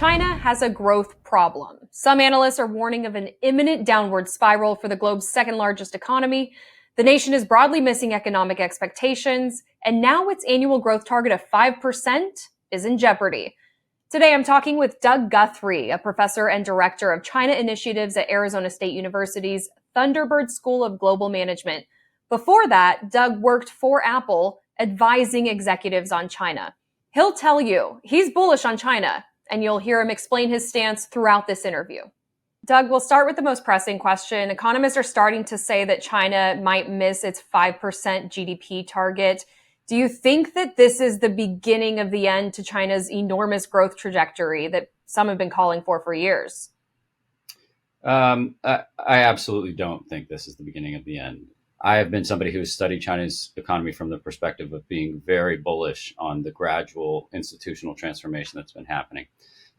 China has a growth problem. Some analysts are warning of an imminent downward spiral for the globe's second largest economy. The nation is broadly missing economic expectations, and now its annual growth target of 5% is in jeopardy. Today, I'm talking with Doug Guthrie, a professor and director of China initiatives at Arizona State University's Thunderbird School of Global Management. Before that, Doug worked for Apple, advising executives on China. He'll tell you he's bullish on China, and you'll hear him explain his stance throughout this interview. Doug, we'll start with the most pressing question. Economists are starting to say that China might miss its 5% GDP target. Do you think that this is the beginning of the end to China's enormous growth trajectory that some have been calling for years? I absolutely don't think this is the beginning of the end. I have been somebody who has studied China's economy from the perspective of being very bullish on the gradual institutional transformation that's been happening.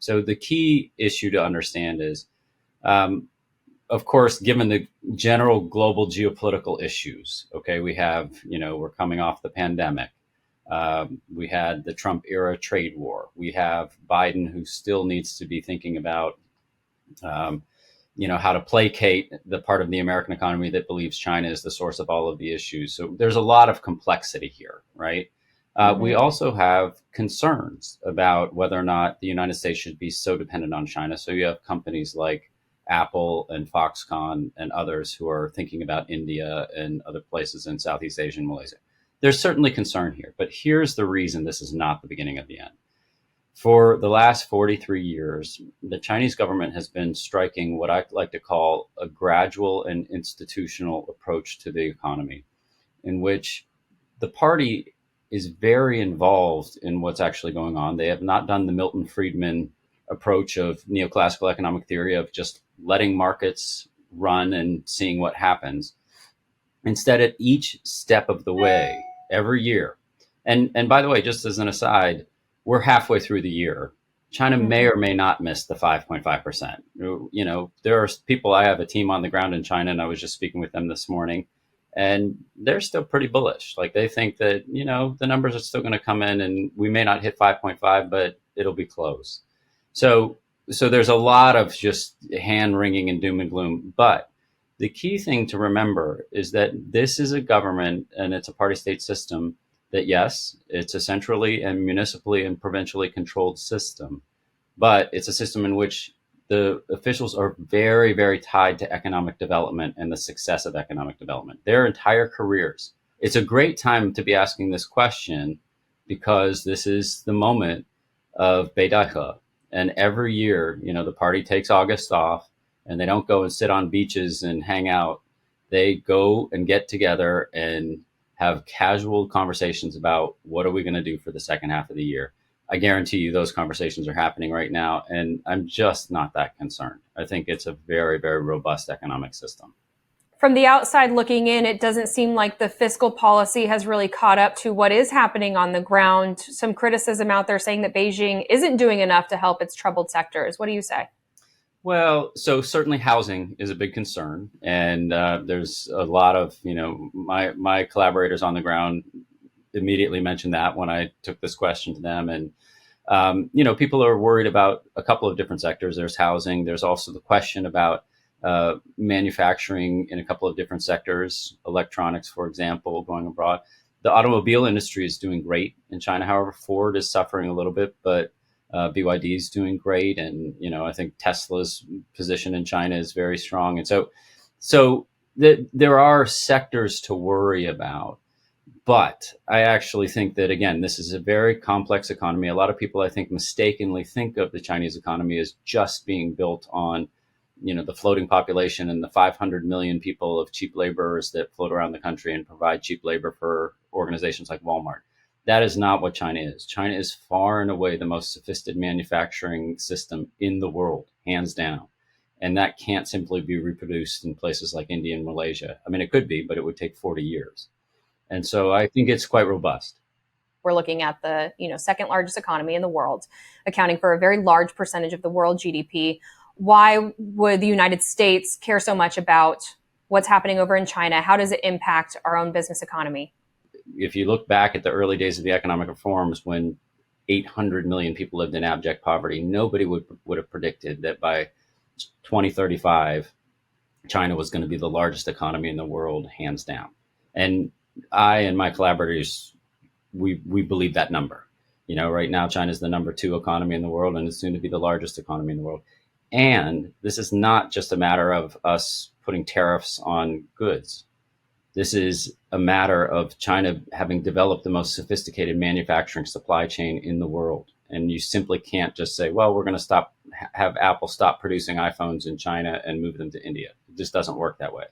So the key issue to understand is, of course, given the general global geopolitical issues, okay, we have, we're coming off the pandemic. We had the Trump era trade war. We have Biden, who still needs to be thinking about, how to placate the part of the American economy that believes China is the source of all of the issues. So there's a lot of complexity here, right? We also have concerns about whether or not the United States should be so dependent on China. So you have companies like Apple and Foxconn and others who are thinking about India and other places in Southeast Asia and Malaysia. There's certainly concern here, but here's the reason this is not the beginning of the end. For the last 43 years, the Chinese government has been striking what I like to call a gradual and institutional approach to the economy, in which the party is very involved in what's actually going on. They have not done the Milton Friedman approach of neoclassical economic theory of just letting markets run and seeing what happens. Instead, at each step of the way, every year, and by the way, just as an aside, we're halfway through the year. China may or may not miss the 5.5%. There are people, I have a team on the ground in China, and I was just speaking with them this morning, and they're still pretty bullish. Like, they think that, the numbers are still going to come in, and we may not hit 5.5, but it'll be close. So there's a lot of just hand wringing and doom and gloom. But the key thing to remember is that this is a government and it's a party state system that, yes, it's a centrally and municipally and provincially controlled system, but it's a system in which the officials are very, very tied to economic development and the success of economic development, their entire careers. It's a great time to be asking this question because this is the moment of Beidaihe. And every year, the party takes August off and they don't go and sit on beaches and hang out. They go and get together and have casual conversations about what are we going to do for the second half of the year. I guarantee you those conversations are happening right now, and I'm just not that concerned. I think it's a very, very robust economic system. From the outside looking in, it doesn't seem like the fiscal policy has really caught up to what is happening on the ground. Some criticism out there saying that Beijing isn't doing enough to help its troubled sectors. What do you say? Well, so certainly housing is a big concern. And there's a lot of, my collaborators on the ground immediately mentioned that when I took this question to them. And, people are worried about a couple of different sectors. There's housing. There's also the question about manufacturing in a couple of different sectors, electronics, for example, going abroad. The automobile industry is doing great in China. However, Ford is suffering a little bit, but BYD is doing great. And, I think Tesla's position in China is very strong. And so there are sectors to worry about. But I actually think that, again, this is a very complex economy. A lot of people, I think, mistakenly think of the Chinese economy as just being built on, the floating population and the 500 million people of cheap laborers that float around the country and provide cheap labor for organizations like Walmart. That is not what China is. China is far and away the most sophisticated manufacturing system in the world, hands down. And that can't simply be reproduced in places like India and Malaysia. I mean, it could be, but it would take 40 years. And so I think it's quite robust. We're looking at the second largest economy in the world, accounting for a very large percentage of the world GDP. Why would the United States care so much about what's happening over in China? How does it impact our own business economy? If you look back at the early days of the economic reforms, when 800 million people lived in abject poverty, nobody would have predicted that by 2035, China was going to be the largest economy in the world, hands down. And I and my collaborators, we believe that number. Right now, China is the number 2 economy in the world, and it's soon to be the largest economy in the world. And this is not just a matter of us putting tariffs on goods. This is a matter of China having developed the most sophisticated manufacturing supply chain in the world. And you simply can't just say, well, we're going to have Apple stop producing iPhones in China and move them to India. It just doesn't work that way.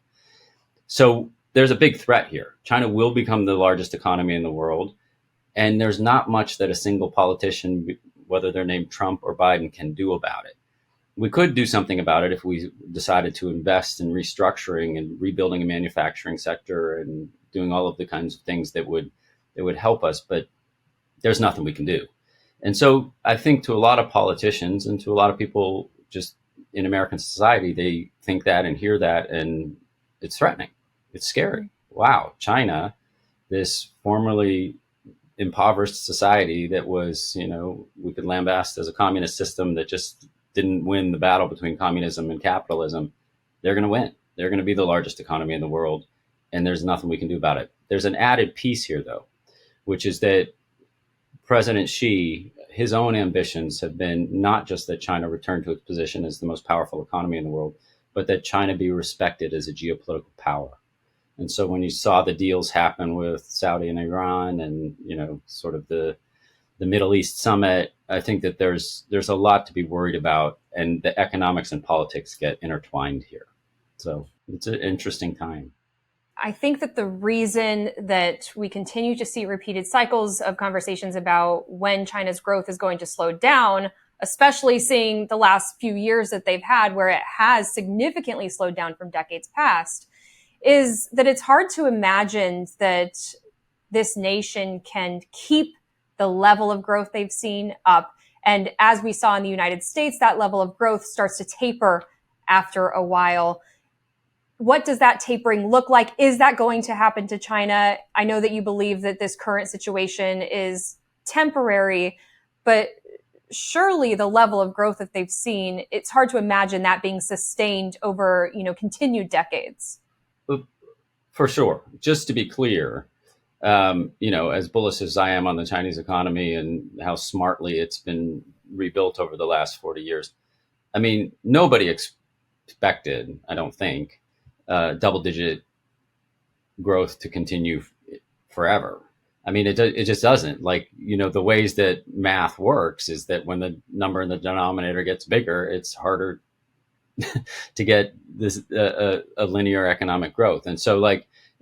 So there's a big threat here. China will become the largest economy in the world. And there's not much that a single politician, whether they're named Trump or Biden, can do about it. We could do something about it if we decided to invest in restructuring and rebuilding a manufacturing sector and doing all of the kinds of things that would help us, but there's nothing we can do. And so I think to a lot of politicians and to a lot of people just in American society, they think that and hear that, and it's threatening. It's scary. Wow, China, this formerly impoverished society that was, we could lambast as a communist system that just didn't win the battle between communism and capitalism, they're going to win. They're going to be the largest economy in the world, and there's nothing we can do about it. There's an added piece here, though, which is that President Xi, his own ambitions have been not just that China return to its position as the most powerful economy in the world, but that China be respected as a geopolitical power. And so when you saw the deals happen with Saudi and Iran and, sort of the Middle East summit, I think that there's a lot to be worried about, and the economics and politics get intertwined here. So it's an interesting time. I think that the reason that we continue to see repeated cycles of conversations about when China's growth is going to slow down, especially seeing the last few years that they've had where it has significantly slowed down from decades past, is that it's hard to imagine that this nation can keep the level of growth they've seen up. And as we saw in the United States, that level of growth starts to taper after a while. What does that tapering look like? Is that going to happen to China? I know that you believe that this current situation is temporary, but surely the level of growth that they've seen, it's hard to imagine that being sustained over, continued decades. For sure. Just to be clear, as bullish as I am on the Chinese economy and how smartly it's been rebuilt over the last 40 years, I mean, nobody expected, I don't think, double-digit growth to continue forever. I mean, it just doesn't. Like, the ways that math works is that when the number in the denominator gets bigger, it's harder to get this a linear economic growth. And so,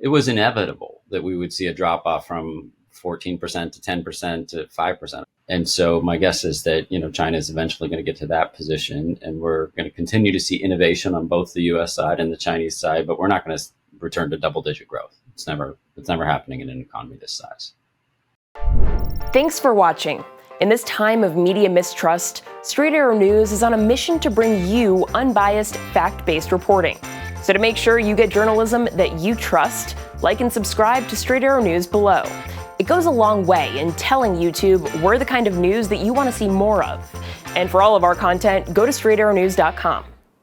it was inevitable that we would see a drop off from 14% to 10% to 5%. And so my guess is that, China is eventually going to get to that position, and we're going to continue to see innovation on both the US side and the Chinese side, but we're not going to return to double-digit growth. It's never happening in an economy this size. Thanks for watching. In this time of media mistrust, Straight Arrow News is on a mission to bring you unbiased, fact-based reporting. So to make sure you get journalism that you trust, like and subscribe to Straight Arrow News below. It goes a long way in telling YouTube we're the kind of news that you want to see more of. And for all of our content, go to straightarrownews.com.